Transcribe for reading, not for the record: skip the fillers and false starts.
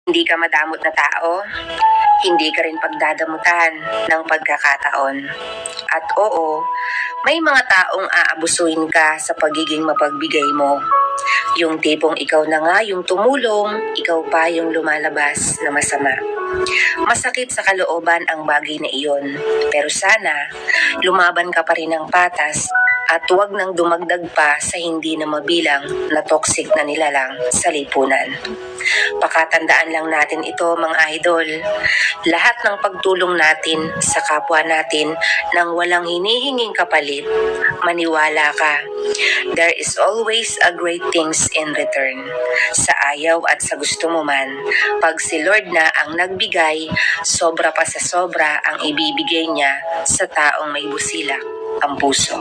Hindi ka madamot na tao, hindi ka rin pagdadamutan ng pagkakataon. At oo, may mga taong aabusuin ka sa pagiging mapagbigay mo. Yung tipong ikaw na nga yung tumulong, ikaw pa yung lumalabas na masama. Masakit sa kalooban ang bagay na iyon, pero sana lumaban ka pa rin ng patas at huwag nang dumagdag pa sa hindi na mabilang na toxic na nilalang sa lipunan. Pakatandaan lang natin ito mga idol, lahat ng pagtulong natin sa kapwa natin nang walang hinihinging kapalit, maniwala ka, there is always a great things in return. Sa ayaw at sa gusto mo man, pag si Lord na ang nagbigay, sobra pa sa sobra ang ibibigay niya sa taong may busilak ang puso.